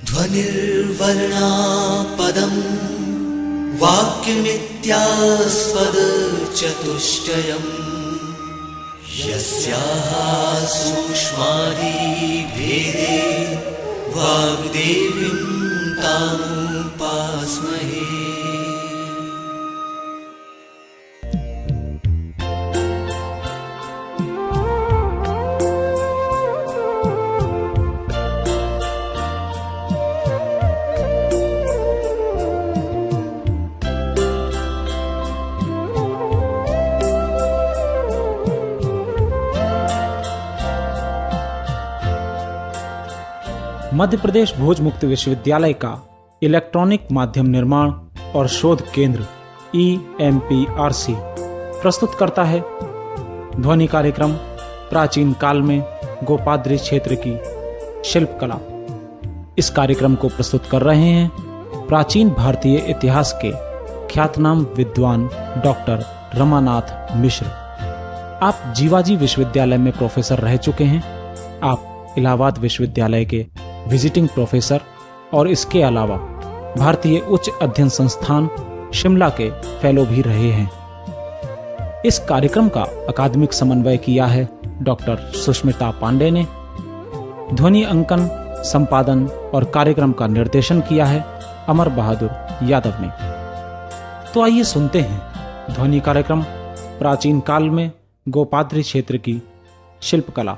ध्वनिर्वर्णा पदं वाक्यमित्यास्पदचतुष्टयम् यस्याः सूक्ष्मादिभेदे वाग्देवीं तामुपास्महे। मध्य प्रदेश भोज मुक्त विश्वविद्यालय का इलेक्ट्रॉनिक माध्यम निर्माण और शोध केंद्र EMPRC प्रस्तुत करता है ध्वनि कार्यक्रम प्राचीन काल में गोपाद्री क्षेत्र की शिल्प कला। इस कार्यक्रम को प्रस्तुत कर रहे हैं प्राचीन भारतीय इतिहास के ख्यातनाम विद्वान डॉक्टर रमानाथ मिश्र। आप जीवाजी विश्वविद्यालय में प्रोफेसर रह चुके हैं। आप इलाहाबाद विश्वविद्यालय के विजिटिंग प्रोफेसर और इसके अलावा भारतीय उच्च अध्ययन संस्थान शिमला के फेलो भी रहे हैं। इस कार्यक्रम का अकादमिक समन्वय किया है डॉक्टर सुष्मिता पांडे ने। ध्वनि अंकन, संपादन और कार्यक्रम का निर्देशन किया है अमर बहादुर यादव ने। तो आइए सुनते हैं ध्वनि कार्यक्रम प्राचीन काल में गोपाद्री क्षेत्र की शिल्पकला।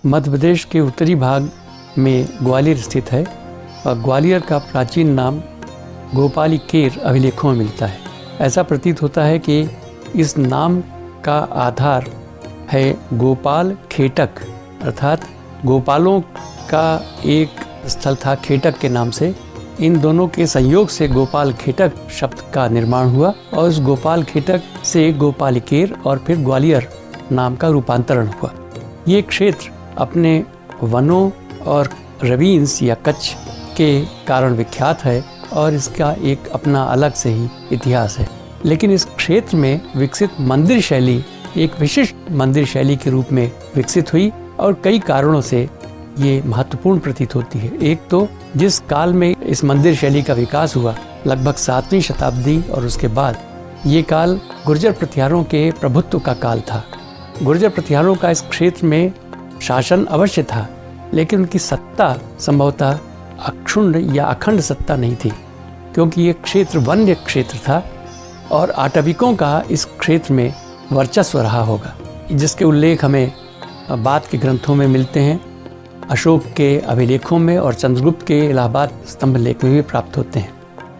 मध्य प्रदेश के उत्तरी भाग में ग्वालियर स्थित है और ग्वालियर का प्राचीन नाम गोपालिकेर अभिलेखों में मिलता है। ऐसा प्रतीत होता है कि इस नाम का आधार है गोपाल खेटक, अर्थात गोपालों का एक स्थल था खेटक के नाम से। इन दोनों के संयोग से गोपाल खेटक शब्द का निर्माण हुआ और उस गोपाल खेटक से गोपालिकेर और फिर ग्वालियर नाम का रूपांतरण हुआ। ये क्षेत्र अपने वनों और रवीन्स या कच्छ के कारण विख्यात है और इसका एक अपना अलग से ही इतिहास है। लेकिन इस क्षेत्र में विकसित मंदिर शैली एक विशिष्ट मंदिर शैली के रूप में विकसित हुई और कई कारणों से ये महत्वपूर्ण प्रतीत होती है। एक तो जिस काल में इस मंदिर शैली का विकास हुआ, लगभग 7वीं शताब्दी, और उसके बाद ये काल गुर्जर प्रतिहारों के प्रभुत्व का काल था। गुर्जर प्रतिहारों का इस क्षेत्र में शासन अवश्य था, लेकिन उनकी सत्ता संभवतः अक्षुण्ण या अखंड सत्ता नहीं थी, क्योंकि ये क्षेत्र वन्य क्षेत्र था और आटविकों का इस क्षेत्र में वर्चस्व रहा होगा, जिसके उल्लेख हमें बाद के ग्रंथों में मिलते हैं। अशोक के अभिलेखों में और चंद्रगुप्त के इलाहाबाद स्तंभ लेख में भी प्राप्त होते हैं।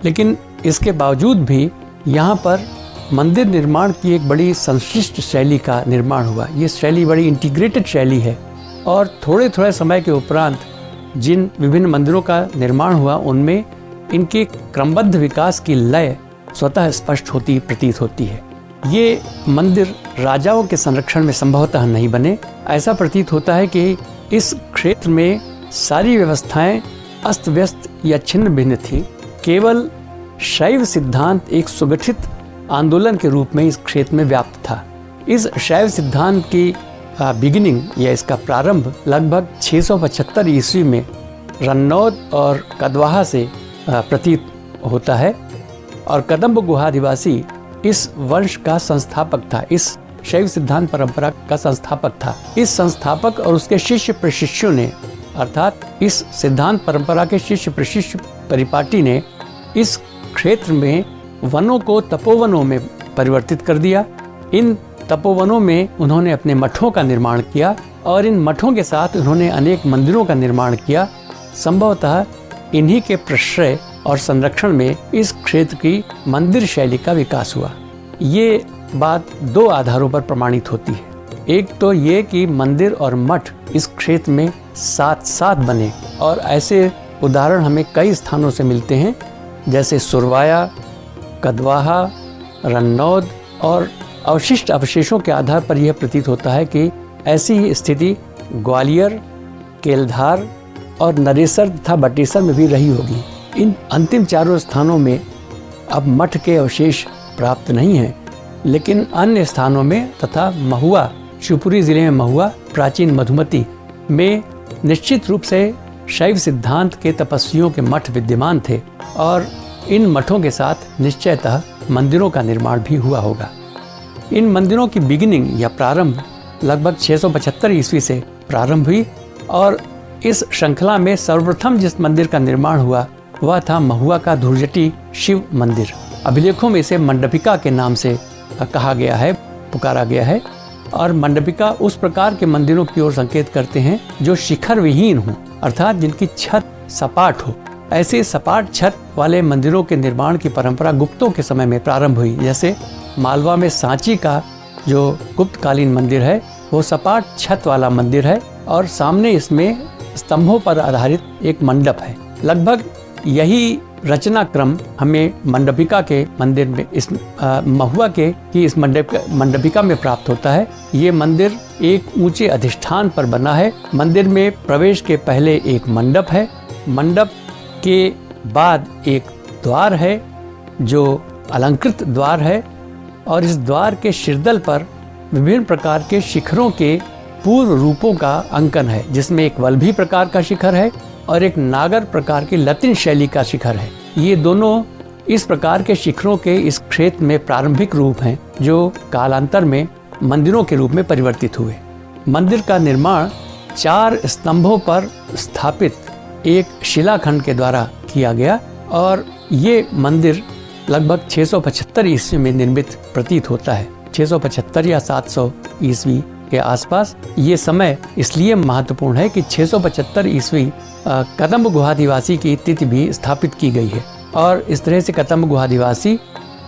लेकिन इसके बावजूद भी यहाँ पर मंदिर निर्माण की एक बड़ी संश्लिष्ट शैली का निर्माण हुआ। ये शैली बड़ी इंटीग्रेटेड शैली है और थोड़े थोड़े समय के उपरांत जिन विभिन्न मंदिरों का निर्माण हुआ, उनमें इनके क्रमबद्ध विकास की लय स्वतः स्पष्ट होती प्रतीत होती है। ये मंदिर राजाओं के संरक्षण में संभवतः नहीं बने। ऐसा प्रतीत होता है कि इस क्षेत्र में सारी व्यवस्थाएं अस्त व्यस्त या छिन्न भिन्न थी। केवल शैव सिद्धांत एक सुगठित आंदोलन के रूप में इस क्षेत्र में व्याप्त था। इस शैव सिद्धांत की बिगिनिंग या इसका प्रारंभ लगभग 675 ईस्वी में रन्नौद और कदवाहा से प्रतीत होता है और कदम्ब गुहादिवासी इस वंश का संस्थापक था, इस शैव सिद्धांत परंपरा का संस्थापक था। इस संस्थापक और उसके शिष्य प्रशिष्यों ने, अर्थात इस सिद्धांत परंपरा के शिष्य प्रशिष्य परिपाटी ने इस क्षेत्र में वनों को तपोवनों में परिवर्तित कर दिया। इन तपोवनों में उन्होंने अपने मठों का निर्माण किया और इन मठों के साथ उन्होंने अनेक मंदिरों का निर्माण किया। संभवतः इन्हीं के प्रश्रय और संरक्षण में इस क्षेत्र की मंदिर शैली का विकास हुआ। ये बात दो आधारों पर प्रमाणित होती है। एक तो ये कि मंदिर और मठ इस क्षेत्र में साथ साथ बने और ऐसे उदाहरण हमें कई स्थानों से मिलते हैं, जैसे सुरवाया, कदवाहा, रन्नौद और अवशिष्ट अवशेषों के आधार पर यह प्रतीत होता है कि ऐसी ही स्थिति ग्वालियर, केलधार और नरेसर तथा बटेसर में भी रही होगी। इन अंतिम चारों स्थानों में अब मठ के अवशेष प्राप्त नहीं हैं, लेकिन अन्य स्थानों में तथा महुआ, शिवपुरी जिले में महुआ, प्राचीन मधुमती में निश्चित रूप से शैव सिद्धांत के तपस्वियों के मठ विद्यमान थे और इन मठों के साथ निश्चयतः मंदिरों का निर्माण भी हुआ होगा। इन मंदिरों की बिगिनिंग या प्रारंभ लगभग 675 ईस्वी से प्रारंभ हुई और इस श्रृंखला में सर्वप्रथम जिस मंदिर का निर्माण हुआ वह था महुआ का धुर्जटी शिव मंदिर। अभिलेखों में इसे मंडपिका के नाम से कहा गया है, पुकारा गया है और मंडपिका उस प्रकार के मंदिरों की ओर संकेत करते हैं जो शिखर विहीन हों, अर्थात जिनकी छत सपाट हो। ऐसे सपाट छत वाले मंदिरों के निर्माण की परंपरा गुप्तों के समय में प्रारंभ हुई। जैसे मालवा में सांची का जो गुप्तकालीन मंदिर है वो सपाट छत वाला मंदिर है और सामने इसमें स्तंभों पर आधारित एक मंडप है। लगभग यही रचना क्रम हमें मंडपिका के मंदिर में इस महुआ के की इस मंडपिका में प्राप्त होता है। ये मंदिर एक ऊंचे अधिष्ठान पर बना है। मंदिर में प्रवेश के पहले एक मंडप है। मंडप के बाद एक द्वार है जो अलंकृत द्वार है और इस द्वार के शीर्दल पर विभिन्न प्रकार के शिखरों के पूर्व रूपों का अंकन है, जिसमें एक वल्लभी प्रकार का शिखर है और एक नागर प्रकार की लतिन शैली का शिखर है। ये दोनों इस प्रकार के शिखरों के इस क्षेत्र में प्रारंभिक रूप हैं जो कालांतर में मंदिरों के रूप में परिवर्तित हुए। मंदिर का निर्माण 4 स्तंभों पर स्थापित एक शिलाखंड के द्वारा किया गया और ये मंदिर लगभग 675 ईस्वी में निर्मित प्रतीत होता है। 675 या 700 ईस्वी के आसपास। ये समय इसलिए महत्वपूर्ण है कि 675 ईस्वी कदम्ब गुहादिवासी की तिथि भी स्थापित की गई है और इस तरह से कदम्ब गुहादिवासी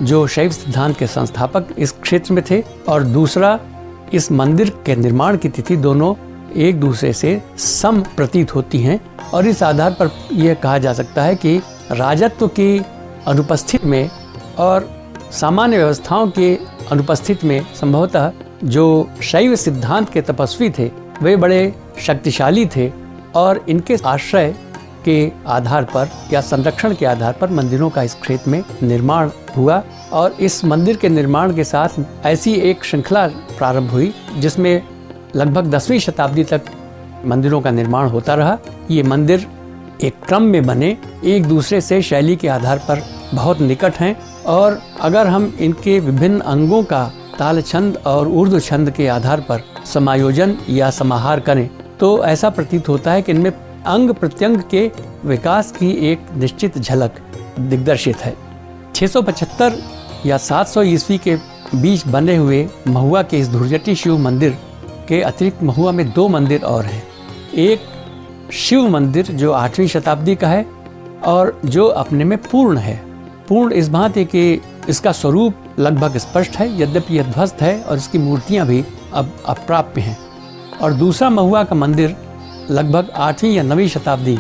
जो शैव सिद्धांत के संस्थापक इस क्षेत्र में थे और दूसरा इस मंदिर के निर्माण की तिथि दोनों एक दूसरे से सम प्रतीत होती हैं और इस आधार पर यह कहा जा सकता है कि राजत्व की अनुपस्थिति में और सामान्य व्यवस्थाओं के अनुपस्थिति में संभवतः जो शैव सिद्धांत के तपस्वी थे वे बड़े शक्तिशाली थे और इनके आश्रय के आधार पर या संरक्षण के आधार पर मंदिरों का इस क्षेत्र में निर्माण हुआ और इस मंदिर के निर्माण के साथ ऐसी एक श्रृंखला प्रारंभ हुई जिसमें लगभग 10वीं शताब्दी तक मंदिरों का निर्माण होता रहा। ये मंदिर एक क्रम में बने, एक दूसरे से शैली के आधार पर बहुत निकट हैं और अगर हम इनके विभिन्न अंगों का ताल छंद और ऊर्ध्व छंद के आधार पर समायोजन या समाहार करें तो ऐसा प्रतीत होता है कि इनमें अंग प्रत्यंग के विकास की एक निश्चित झलक दिग्दर्शित है। 675 या 700 ईस्वी के बीच बने हुए महुआ के इस धुर्जटी शिव मंदिर के अतिरिक्त महुआ में 2 मंदिर और हैं। एक शिव मंदिर जो 8वीं शताब्दी का है और जो अपने में पूर्ण है। पूर्ण इस भांति कि इसका स्वरूप लगभग स्पष्ट है, यद्यपि यह ध्वस्त है और इसकी मूर्तियां भी अब अप्राप्य हैं। और दूसरा महुआ का मंदिर लगभग 8वीं या 9वीं शताब्दी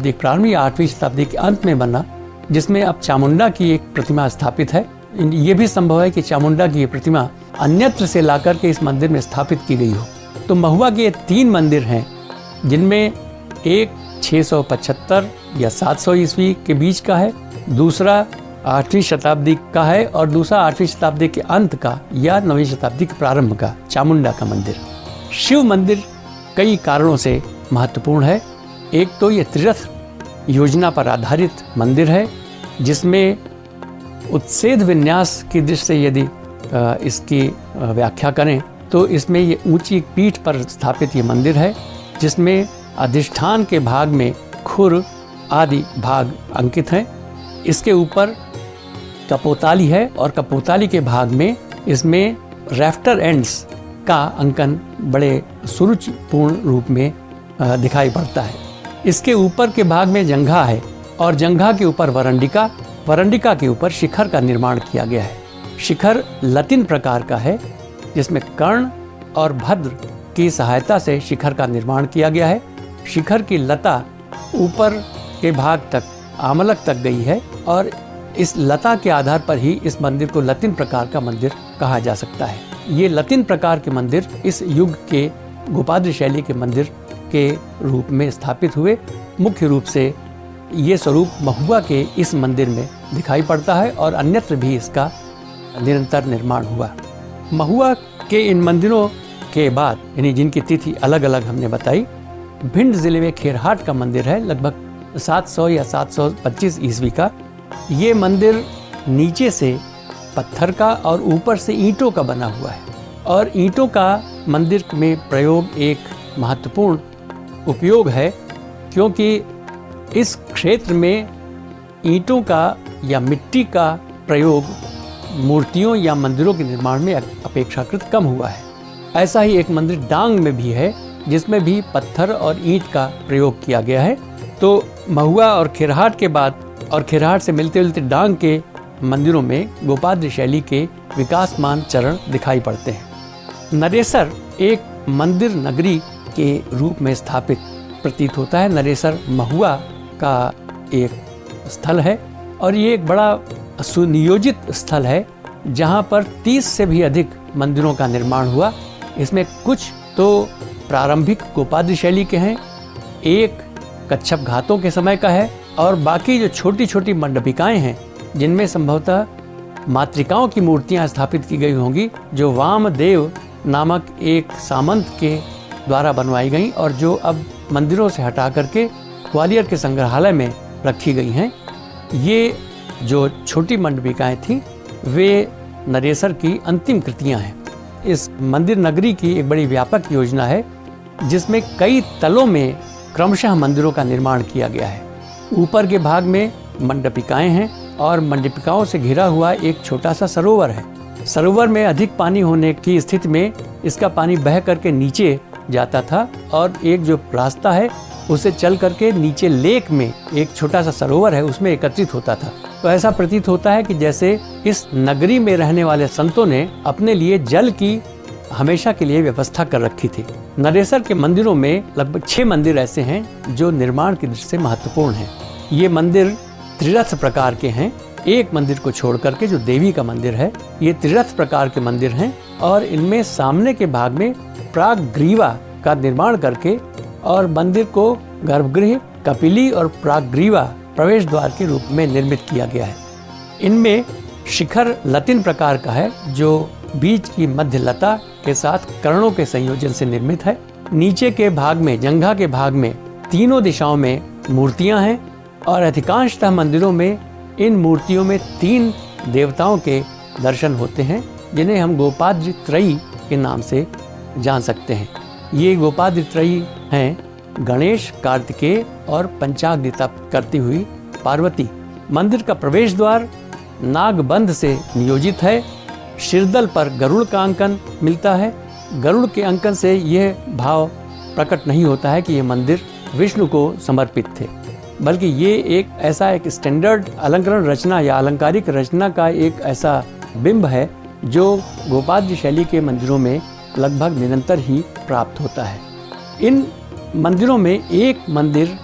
के प्रारंभ या 8वीं शताब्दी के अंत में बना, जिसमें अब चामुंडा की एक प्रतिमा स्थापित है। ये भी संभव है कि चामुंडा की ये प्रतिमा अन्यत्र से लाकर के इस मंदिर में स्थापित की गई हो। तो महुआ के 3 मंदिर हैं जिनमें एक 675 या 700 ईस्वी के बीच का है, दूसरा 8वीं शताब्दी का है और दूसरा 8वीं शताब्दी के अंत का या 9वीं शताब्दी के प्रारंभ का चामुंडा का मंदिर। शिव मंदिर कई कारणों से महत्वपूर्ण है। एक तो ये त्रिरथ योजना पर आधारित मंदिर है जिसमें उत्सेद विन्यास की दृष्टि से यदि इसकी व्याख्या करें तो इसमें ये ऊंची पीठ पर स्थापित ये मंदिर है जिसमें अधिष्ठान के भाग में खुर आदि भाग अंकित हैं। इसके ऊपर कपोताली है और कपोताली के भाग में इसमें रैफ्टर एंड्स का अंकन बड़े सुरुचिपूर्ण रूप में दिखाई पड़ता है। इसके ऊपर के भाग में जंघा है और जंघा के ऊपर वरंडिका के ऊपर शिखर का निर्माण किया गया है। शिखर लतिन प्रकार का है जिसमें कर्ण और भद्र की सहायता से शिखर का निर्माण किया गया है। शिखर की लता ऊपर के भाग तक आमलक तक गई है और इस लता के आधार पर ही इस मंदिर को लतिन प्रकार का मंदिर कहा जा सकता है। ये लतिन प्रकार के मंदिर इस युग के गोपाद्री शैली के मंदिर के रूप में स्थापित हुए। मुख्य रूप से ये स्वरूप महुआ के इस मंदिर में दिखाई पड़ता है और अन्यत्र भी इसका निरंतर निर्माण हुआ। महुआ के इन मंदिरों के बाद, यानी जिनकी तिथि अलग अलग हमने बताई, भिंड जिले में खेरहाट का मंदिर है, लगभग 700 या 725 ईस्वी का। ये मंदिर नीचे से पत्थर का और ऊपर से ईंटों का बना हुआ है, और ईंटों का मंदिर में प्रयोग एक महत्वपूर्ण उपयोग है, क्योंकि इस क्षेत्र में ईंटों का या मिट्टी का प्रयोग मूर्तियों या मंदिरों के निर्माण में अपेक्षाकृत कम हुआ है। ऐसा ही एक मंदिर डांग में भी है, जिसमें भी पत्थर और ईंट का प्रयोग किया गया है। तो महुआ और खेरहाट के बाद और खेरहाट से मिलते मिलते डांग के मंदिरों में गोपाद्री शैली के विकासमान चरण दिखाई पड़ते हैं। नरेसर एक मंदिर नगरी के रूप में स्थापित प्रतीत होता है। नरेसर महुआ का एक स्थल है और ये एक बड़ा सुनियोजित स्थल है, जहाँ पर 30 से भी अधिक मंदिरों का निर्माण हुआ। इसमें कुछ तो प्रारंभिक गोपाद्री शैली के हैं, एक कच्छप घातों के समय का है, और बाकी जो छोटी छोटी मंडपिकाएं हैं, जिनमें संभवतः मातृकाओं की मूर्तियां स्थापित की गई होंगी, जो वामदेव नामक एक सामंत के द्वारा बनवाई गई और जो अब मंदिरों से हटा करके ग्वालियर के संग्रहालय में रखी गई हैं। ये जो छोटी मंडपिकाएं थीं, वे नरेसर की अंतिम कृतियां हैं। इस मंदिर नगरी की एक बड़ी व्यापक योजना है, जिसमें कई तलों में क्रमशः मंदिरों का निर्माण किया गया है। ऊपर के भाग में मंडपिकाएं हैं और मंडपिकाओं से घिरा हुआ एक छोटा सा सरोवर है। सरोवर में अधिक पानी होने की स्थिति में इसका पानी बह करके नीचे जाता था, और एक जो रास्ता है उसे चल करके नीचे लेक में एक छोटा सा सरोवर है, उसमें एकत्रित होता था। तो ऐसा प्रतीत होता है कि जैसे इस नगरी में रहने वाले संतों ने अपने लिए जल की हमेशा के लिए व्यवस्था कर रखी थी। नरेसर के मंदिरों में लगभग 6 मंदिर ऐसे हैं जो निर्माण की दृष्टि से महत्वपूर्ण हैं। ये मंदिर त्रिरथ प्रकार के हैं। एक मंदिर को छोड़ करके जो देवी का मंदिर है, ये त्रिरथ प्रकार के मंदिर हैं, और इनमें सामने के भाग में प्रागग्रीवा का निर्माण करके और मंदिर को गर्भगृह, कपिली और प्रागग्रीवा प्रवेश द्वार के रूप में निर्मित किया गया है। इनमें शिखर लतिन प्रकार का है, जो बीच की मध्य लता के साथ कर्णों के संयोजन से निर्मित है। नीचे के भाग में, जंघा के भाग में, तीनों दिशाओं में मूर्तियां हैं, और अधिकांशतः मंदिरों में इन मूर्तियों में 3 देवताओं के दर्शन होते हैं, जिन्हें हम गोपाद्री त्रयी के नाम से जान सकते हैं। ये गोपाद्री त्रयी हैं गणेश, कार्तिकेय और पंचाग्नि तप करती हुई पार्वती। मंदिर का प्रवेश द्वार नागबंध से नियोजित है। शिरदल पर गरुड़ का अंकन मिलता है। गरुड़ के अंकन से यह भाव प्रकट नहीं होता है कि यह मंदिर विष्णु को समर्पित थे, बल्कि ये एक स्टैंडर्ड अलंकरण रचना या अलंकारिक रचना का एक ऐसा बिंब है जो गोपाद्री शैली के मंदिरों में लगभग निरंतर ही प्राप्त होता है। इन मंदिरों में एक मंदिर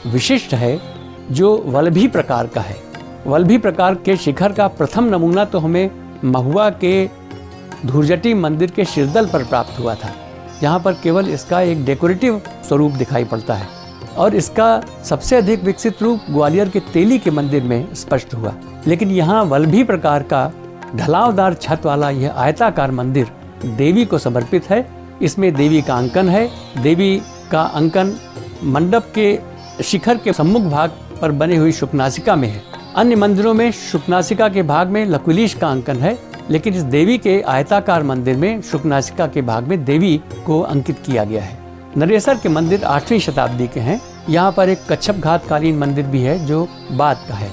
विशिष्ट है जो वल्लभी प्रकार का है। वल्लभी प्रकार के शिखर का प्रथम नमूना तो हमें महुआ के धुरजटी मंदिर के शिरदल पर प्राप्त हुआ था, जहाँ पर केवल इसका एक डेकोरेटिव स्वरूप दिखाई पड़ता है, और इसका सबसे अधिक विकसित रूप ग्वालियर के तेली के मंदिर में स्पष्ट हुआ। लेकिन यहाँ वल्लभी प्रकार का ढलावदार छत वाला यह आयताकार मंदिर देवी को समर्पित है। इसमें देवी का अंकन है। देवी का अंकन मंडप के शिखर के सम्मुख भाग पर बने हुई शुकनासिका में है। अन्य मंदिरों में शुकनासिका के भाग में लकुलीश का अंकन है, लेकिन इस देवी के आयताकार मंदिर में शुकनासिका के भाग में देवी को अंकित किया गया है। नरेसर के मंदिर 8वीं शताब्दी के हैं। यहाँ पर एक कच्छप घात कालीन मंदिर भी है जो बाद का है।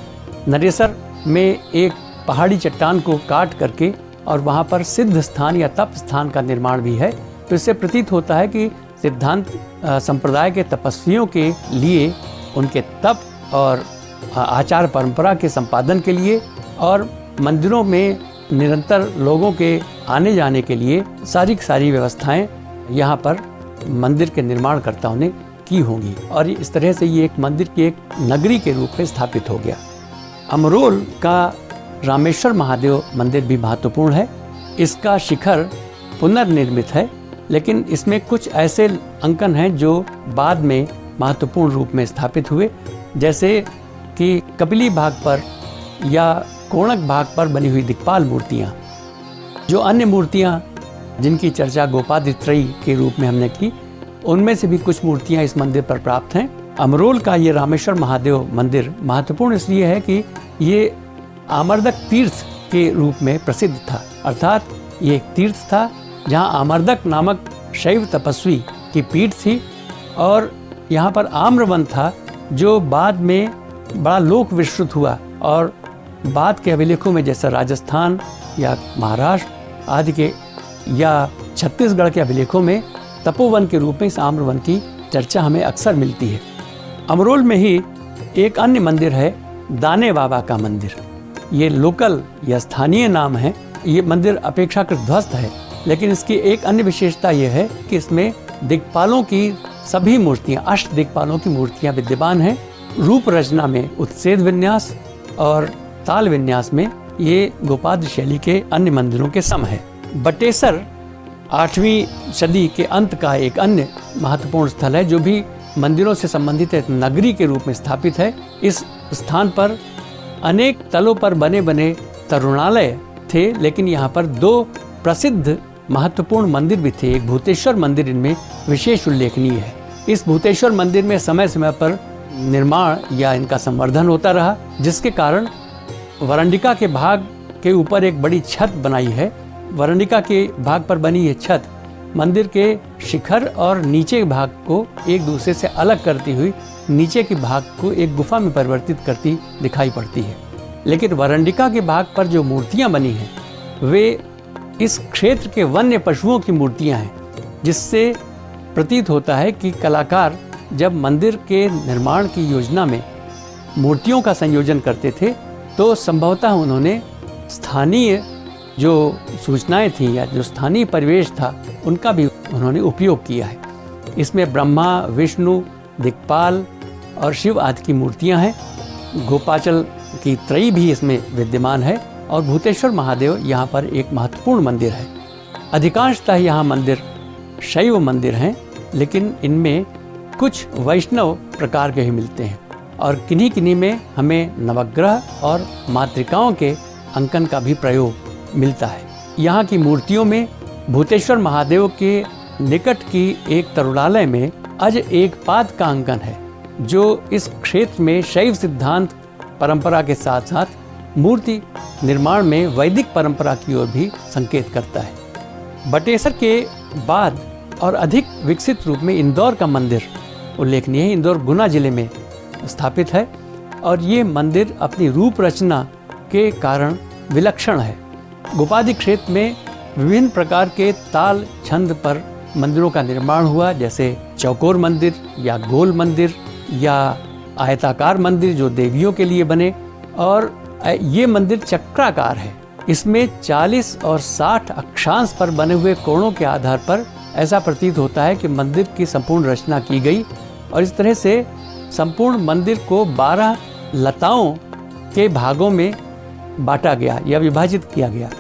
नरेसर में एक पहाड़ी चट्टान को काट करके और वहाँ पर सिद्ध स्थान या तप स्थान का निर्माण भी है। तो इससे प्रतीत होता है कि सिद्धांत संप्रदाय के तपस्वियों के लिए उनके तप और आचार परंपरा के संपादन के लिए और मंदिरों में निरंतर लोगों के आने जाने के लिए सारी व्यवस्थाएं यहाँ पर मंदिर के निर्माणकर्ताओं ने की होंगी, और इस तरह से ये एक मंदिर की एक नगरी के रूप में स्थापित हो गया। अमरोल का रामेश्वर महादेव मंदिर भी महत्वपूर्ण है। इसका शिखर पुनर्निर्मित है, लेकिन इसमें कुछ ऐसे अंकन हैं जो बाद में महत्वपूर्ण रूप में स्थापित हुए, जैसे कि कपिली भाग पर या कोणक भाग पर बनी हुई दिक्पाल मूर्तियाँ। जो अन्य मूर्तियाँ जिनकी चर्चा गोपादित्रयी के रूप में हमने की, उनमें से भी कुछ मूर्तियाँ इस मंदिर पर प्राप्त हैं। अमरोल का ये रामेश्वर महादेव मंदिर महत्वपूर्ण इसलिए है कि ये आमर्दक तीर्थ के रूप में प्रसिद्ध था, अर्थात ये एक तीर्थ था जहाँ आमर्दक नामक शैव तपस्वी की पीठ थी और यहाँ पर आम्रवन था जो बाद में बड़ा लोक विस्तृत हुआ और बाद के अभिलेखों में जैसे राजस्थान या महाराष्ट्र आदि के या छत्तीसगढ़ के अभिलेखों में तपोवन के रूप में इस आम्रवन की चर्चा हमें अक्सर मिलती है। अमरोल में ही एक अन्य मंदिर है दाने बाबा का मंदिर। ये लोकल या स्थानीय नाम है। ये मंदिर अपेक्षाकृत ध्वस्त है, लेकिन इसकी एक अन्य विशेषता यह है कि इसमें दिक्पालों की सभी मूर्तियाँ, अष्ट दिक्पालों की मूर्तियाँ विद्यमान हैं। रूप रचना में उत्सेद विन्यास और ताल विन्यास में ये गोपाद्य शैली के अन्य मंदिरों के सम है। बटेसर 8वीं सदी के अंत का एक अन्य महत्वपूर्ण स्थल है जो भी मंदिरों से संबंधित एक नगरी के रूप में स्थापित है। इस स्थान पर अनेक तलों पर बने बने तरुणालय थे, लेकिन यहाँ पर 2 प्रसिद्ध महत्वपूर्ण मंदिर भी थे। एक भूतेश्वर मंदिर इनमें विशेष उल्लेखनीय है। इस भूतेश्वर मंदिर में समय समय पर निर्माण या इनका संवर्धन होता रहा, जिसके कारण वरंडिका के भाग के ऊपर एक बड़ी छत बनाई है। वरंडिका के भाग पर बनी ये छत मंदिर के शिखर और नीचे के भाग को एक दूसरे से अलग करती हुई नीचे के भाग को एक गुफा में परिवर्तित करती दिखाई पड़ती है। लेकिन वरंडिका के भाग पर जो मूर्तियां बनी हैं वे इस क्षेत्र के वन्य पशुओं की मूर्तियां हैं, जिससे प्रतीत होता है कि कलाकार जब मंदिर के निर्माण की योजना में मूर्तियों का संयोजन करते थे तो संभवतः उन्होंने स्थानीय जो सूचनाएं थीं या जो स्थानीय परिवेश था उनका भी उन्होंने उपयोग किया है। इसमें ब्रह्मा, विष्णु, दिक्पाल और शिव आदि की मूर्तियां हैं। गोपाचल की त्रयी भी इसमें विद्यमान है और भूतेश्वर महादेव यहाँ पर एक महत्वपूर्ण मंदिर है। अधिकांशतः यहाँ मंदिर शैव मंदिर हैं, लेकिन इनमें कुछ वैष्णव प्रकार के ही मिलते हैं और किन्हीं किन्हीं में हमें नवग्रह और मातृकाओं के अंकन का भी प्रयोग मिलता है। यहाँ की मूर्तियों में भूतेश्वर महादेव के निकट की एक तरुणालय में अज एक पाद का अंकन है, जो इस क्षेत्र में शैव सिद्धांत परंपरा के साथ साथ मूर्ति निर्माण में वैदिक परंपरा की ओर भी संकेत करता है। बटेसर के बाद और अधिक विकसित रूप में इंदौर का मंदिर उल्लेखनीय है। इंदौर गुना जिले में स्थापित है और ये मंदिर अपनी रूप रचना के कारण विलक्षण है। गोपादि क्षेत्र में विभिन्न प्रकार के ताल छंद पर मंदिरों का निर्माण हुआ, जैसे चौकोर मंदिर या गोल मंदिर या आयताकार मंदिर जो देवियों के लिए बने, और ये मंदिर चक्राकार है। इसमें 40 और 60 अक्षांश पर बने हुए कोणों के आधार पर ऐसा प्रतीत होता है कि मंदिर की संपूर्ण रचना की गई और इस तरह से संपूर्ण मंदिर को 12 लताओं के भागों में बांटा गया या विभाजित किया गया।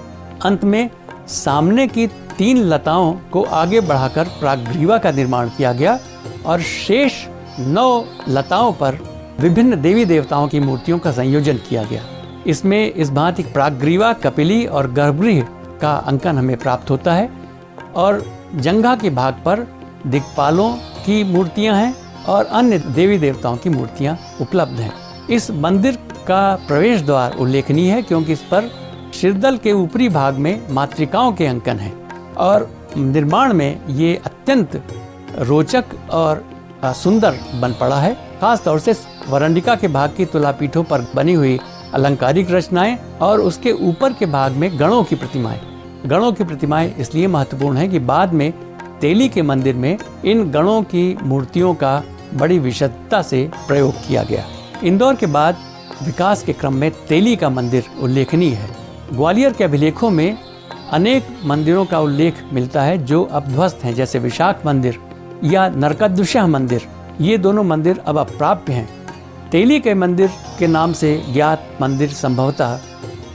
अंत में सामने की 3 लताओं को आगे बढ़ाकर प्रागग्रीवा का निर्माण किया गया और शेष 9 लताओं पर विभिन्न देवी देवताओं की मूर्तियों का संयोजन किया गया। इसमें इस भांति प्रागग्रीवा, कपिली और गर्भगृह का अंकन हमें प्राप्त होता है और जंघा के भाग पर दिक्पालों की मूर्तियां हैं और अन्य देवी देवताओं की मूर्तियां उपलब्ध हैं। इस मंदिर का प्रवेश द्वार उल्लेखनीय है क्योंकि इस पर शिरदल के ऊपरी भाग में मातृकाओं के अंकन हैं और निर्माण में ये अत्यंत रोचक और सुंदर बन पड़ा है। खास तौर से वरंडिका के भाग की तुलापीठों पर बनी हुई अलंकारिक रचनाएं और उसके ऊपर के भाग में गणों की प्रतिमाएं। गणों की प्रतिमाएं इसलिए महत्वपूर्ण है कि बाद में तेली के मंदिर में इन गणों की मूर्तियों का बड़ी विशदता से प्रयोग किया गया। इंदौर के बाद विकास के क्रम में तेली का मंदिर उल्लेखनीय है। ग्वालियर के अभिलेखों में अनेक मंदिरों का उल्लेख मिलता है जो अब ध्वस्त हैं, जैसे विशाख मंदिर या नरकद्विषह मंदिर। ये दोनों मंदिर अब अप्राप्य हैं। तेली के मंदिर के नाम से ज्ञात मंदिर संभवतः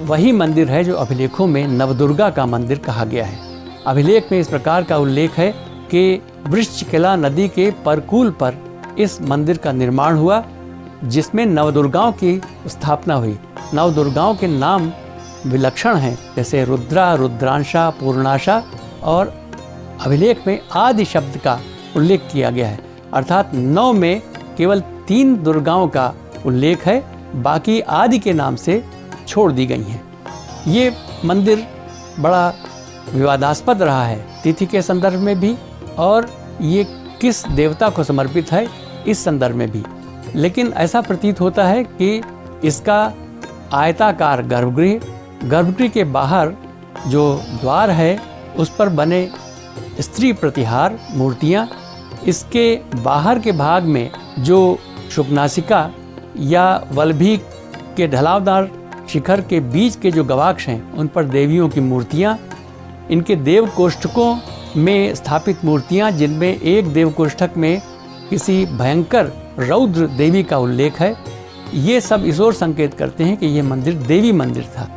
वही मंदिर है जो अभिलेखों में नवदुर्गा का मंदिर कहा गया है। अभिलेख में इस प्रकार का उल्लेख है कि वृश्चिकला नदी के परकूल पर इस मंदिर का निर्माण हुआ, जिसमें नवदुर्गाओं की स्थापना हुई। नवदुर्गाओं के नाम विलक्षण हैं, जैसे रुद्रा, रुद्रांशा, पूर्णाशा, और अभिलेख में आदि शब्द का उल्लेख किया गया है, अर्थात 9 में केवल 3 दुर्गाओं का उल्लेख है, बाकी आदि के नाम से छोड़ दी गई हैं। ये मंदिर बड़ा विवादास्पद रहा है तिथि के संदर्भ में भी, और ये किस देवता को समर्पित है इस संदर्भ में भी। लेकिन ऐसा प्रतीत होता है कि इसका आयताकार गर्भगृह के बाहर जो द्वार है उस पर बने स्त्री प्रतिहार मूर्तियाँ, इसके बाहर के भाग में जो शुकनासिका या वल्लभी के ढलावदार शिखर के बीच के जो गवाक्ष हैं उन पर देवियों की मूर्तियाँ, इनके देव कोष्ठकों में स्थापित मूर्तियाँ, जिनमें एक देव कोष्ठक में किसी भयंकर रौद्र देवी का उल्लेख है, ये सब इस ओर संकेत करते हैं कि यह मंदिर देवी मंदिर था।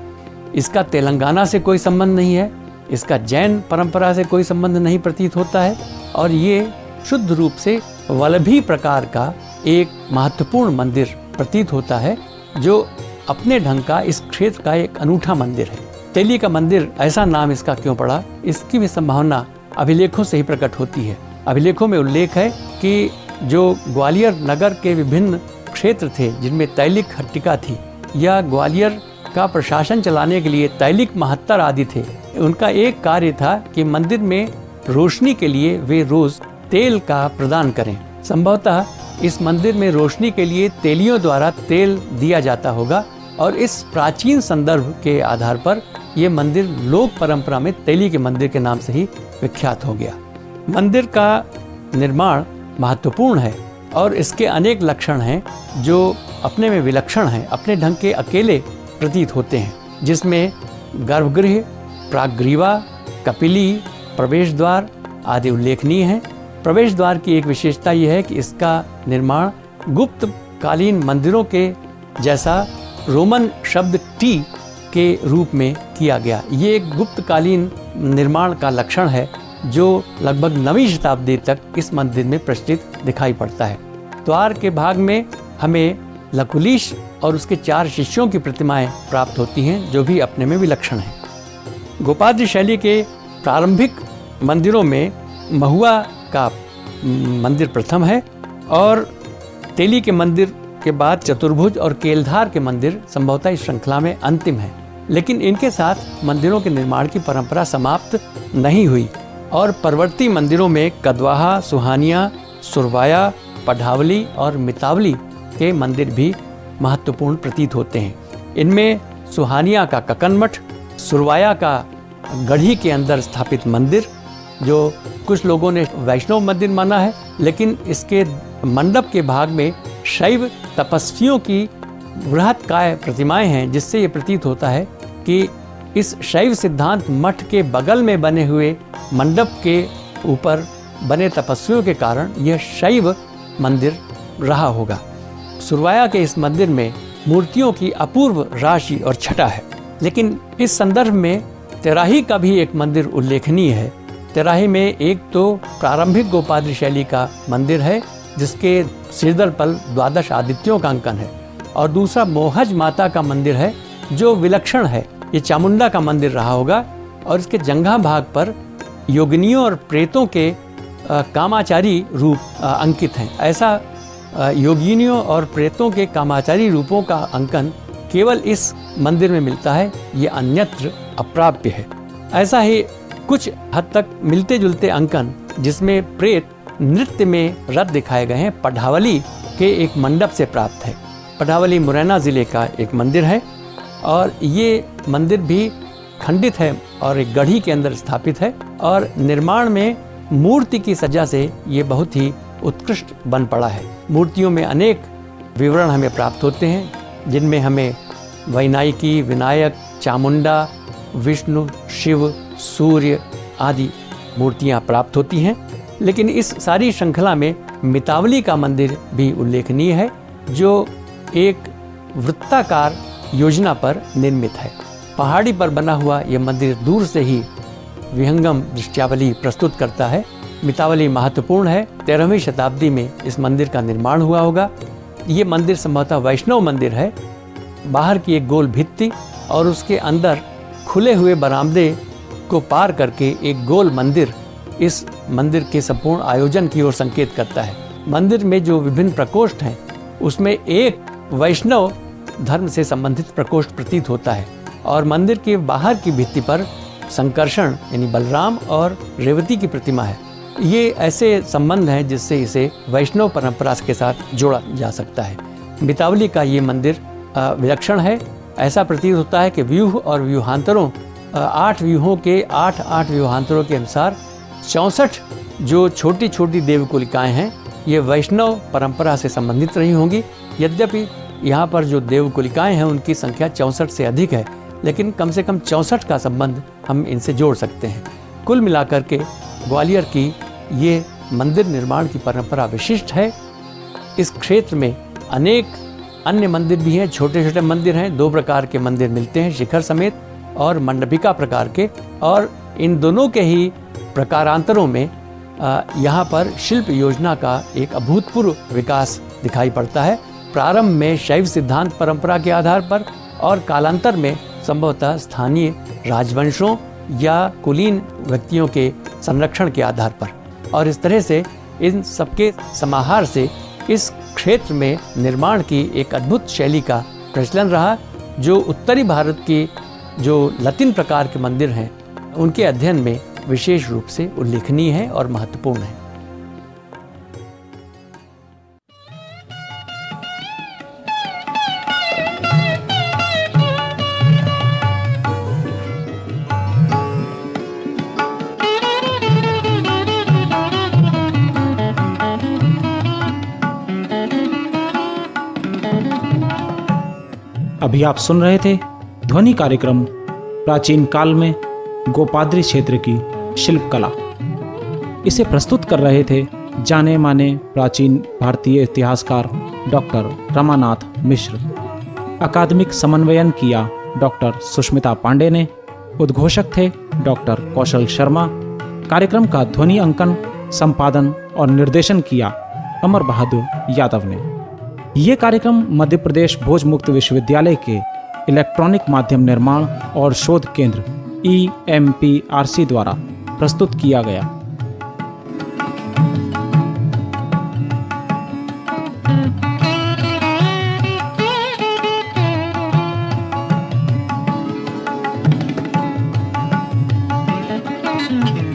इसका तेलंगाना से कोई संबंध नहीं है, इसका जैन परंपरा से कोई संबंध नहीं प्रतीत होता है, और ये शुद्ध रूप से वल्लभी प्रकार का एक महत्वपूर्ण मंदिर प्रतीत होता है, जो अपने ढंग का इस क्षेत्र का एक अनूठा मंदिर है। तेली का मंदिर ऐसा नाम इसका क्यों पड़ा, इसकी भी संभावना अभिलेखों से ही प्रकट होती है। अभिलेखों में उल्लेख है कि जो ग्वालियर नगर के विभिन्न क्षेत्र थे जिनमें तैलिक हट्टिका थी, या ग्वालियर का प्रशासन चलाने के लिए तैलिक महत्तर आदि थे, उनका एक कार्य था कि मंदिर में रोशनी के लिए वे रोज तेल का प्रदान करें। संभवतः इस मंदिर में रोशनी के लिए तेलियों द्वारा तेल दिया जाता होगा, और इस प्राचीन संदर्भ के आधार पर यह मंदिर लोक परंपरा में तेली के मंदिर के नाम से ही विख्यात हो गया। मंदिर का निर्माण महत्वपूर्ण है और इसके अनेक लक्षण हैं जो अपने में विलक्षण हैं, अपने ढंग के अकेले प्रतीत होते हैं, जिसमें गर्भगृह, प्राग्रीवा, कपिली, प्रवेश द्वार आदि उल्लेखनीय हैं। प्रवेश द्वार की एक विशेषता यह है कि इसका निर्माण गुप्त कालीन मंदिरों के जैसा रोमन शब्द टी के रूप में किया गया। ये एक गुप्त कालीन निर्माण का लक्षण है जो लगभग 9वीं शताब्दी तक इस मंदिर में प्रचलित दिखाई पड़ता है। द्वार के भाग में हमें लकुलीश और उसके 4 शिष्यों की प्रतिमाएं प्राप्त होती हैं, जो भी अपने में विलक्षण हैं। गोपाद्री शैली के प्रारंभिक मंदिरों में महुआ का मंदिर प्रथम है, और तेली के मंदिर के बाद चतुर्भुज और केलधार के मंदिर संभवतः इस श्रृंखला में अंतिम है। लेकिन इनके साथ मंदिरों के निर्माण की परंपरा समाप्त नहीं हुई, और परवर्ती मंदिरों में कदवाहा, सुहानिया, सुरवाया, पढ़ावली और मितावली के मंदिर भी महत्वपूर्ण प्रतीत होते हैं। इनमें सुहानिया का ककन मठ, सुरवाया का गढ़ी के अंदर स्थापित मंदिर, जो कुछ लोगों ने वैष्णव मंदिर माना है, लेकिन इसके मंडप के भाग में शैव तपस्वियों की बृहत्काय प्रतिमाएं हैं, जिससे ये प्रतीत होता है कि इस शैव सिद्धांत मठ के बगल में बने हुए मंडप के ऊपर बने तपस्वियों के कारण यह शैव मंदिर रहा होगा। सुरवाया के इस मंदिर में मूर्तियों की अपूर्व राशि और छटा है। लेकिन इस संदर्भ में तेराही का भी एक मंदिर उल्लेखनीय है। तेराही में एक तो प्रारंभिक गोपाद्री शैली का मंदिर है, जिसके सिरदल पर 12 आदित्यों का अंकन है, और दूसरा मोहज माता का मंदिर है जो विलक्षण है। ये चामुंडा का मंदिर रहा होगा, और इसके जंघा भाग पर योगिनियों और प्रेतों के कामाचारी रूप अंकित हैं। ऐसा योगिनियों और प्रेतों के कामाचारी रूपों का अंकन केवल इस मंदिर में मिलता है, ये अन्यत्र अप्राप्य है। ऐसा ही कुछ हद तक मिलते जुलते अंकन जिसमें प्रेत नृत्य में रत दिखाए गए हैं, पढ़ावली के एक मंडप से प्राप्त है। पढ़ावली मुरैना जिले का एक मंदिर है, और ये मंदिर भी खंडित है और एक गढ़ी के अंदर स्थापित है, और निर्माण में मूर्ति की सज्जा से ये बहुत ही उत्कृष्ट बन पड़ा है। मूर्तियों में अनेक विवरण हमें प्राप्त होते हैं, जिनमें हमें वैनायकी, विनायक, चामुंडा, विष्णु, शिव, सूर्य आदि मूर्तियां प्राप्त होती हैं। लेकिन इस सारी श्रृंखला में मितावली का मंदिर भी उल्लेखनीय है, जो एक वृत्ताकार योजना पर निर्मित है। पहाड़ी पर बना हुआ ये मंदिर दूर से ही विहंगम दृश्यावली प्रस्तुत करता है। मितावली महत्वपूर्ण है। 13वीं शताब्दी में इस मंदिर का निर्माण हुआ होगा। ये मंदिर संभवतः वैष्णव मंदिर है। बाहर की एक गोल भित्ति और उसके अंदर खुले हुए बरामदे को पार करके एक गोल मंदिर इस मंदिर के संपूर्ण आयोजन की ओर संकेत करता है। मंदिर में जो विभिन्न प्रकोष्ठ हैं उसमें एक वैष्णव धर्म से संबंधित प्रकोष्ठ प्रतीत होता है और मंदिर के बाहर की भित्ति पर संकर्षण यानी बलराम और रेवती की प्रतिमा है। ये ऐसे संबंध हैं जिससे इसे वैष्णव परंपरा के साथ जोड़ा जा सकता है। मितावली का ये मंदिर विलक्षण है। ऐसा प्रतीत होता है कि व्यूह और व्यूहांतरों 8 व्यूहों के 8 व्यूहांतरों के अनुसार 64 जो छोटी छोटी देवकुलिकाएं हैं ये वैष्णव परंपरा से संबंधित रही होंगी। यद्यपि यहाँ पर जो देवकुलिकाएं हैं उनकी संख्या 64 से अधिक है, लेकिन कम से कम 64 का संबंध हम इनसे जोड़ सकते हैं। कुल मिलाकर के ग्वालियर की ये मंदिर निर्माण की परंपरा विशिष्ट है। इस क्षेत्र में अनेक अन्य मंदिर भी हैं, छोटे छोटे मंदिर हैं। 2 प्रकार के मंदिर मिलते हैं, शिखर समेत और मंडपिका प्रकार के, और इन दोनों के ही प्रकारांतरों में यहाँ पर शिल्प योजना का एक अभूतपूर्व विकास दिखाई पड़ता है। प्रारंभ में शैव सिद्धांत परंपरा के आधार पर और कालांतर में संभवतः स्थानीय राजवंशों या कुलीन व्यक्तियों के संरक्षण के आधार पर, और इस तरह से इन सबके समाहार से इस क्षेत्र में निर्माण की एक अद्भुत शैली का प्रचलन रहा, जो उत्तरी भारत की जो लतीन प्रकार के मंदिर हैं उनके अध्ययन में विशेष रूप से उल्लेखनीय है और महत्वपूर्ण है। अभी आप सुन रहे थे ध्वनि कार्यक्रम प्राचीन काल में गोपाद्री क्षेत्र की शिल्प कला। इसे प्रस्तुत कर रहे थे जाने माने प्राचीन भारतीय इतिहासकार डॉक्टर रमानाथ मिश्र। अकादमिक समन्वयन किया डॉक्टर सुष्मिता पांडे ने। उद्घोषक थे डॉक्टर कौशल शर्मा। कार्यक्रम का ध्वनि अंकन, संपादन और निर्देशन किया अमर बहादुर यादव ने। ये कार्यक्रम मध्य प्रदेश भोज मुक्त विश्वविद्यालय के इलेक्ट्रॉनिक माध्यम निर्माण और शोध केंद्र EMPRC द्वारा प्रस्तुत किया गया। Thank you.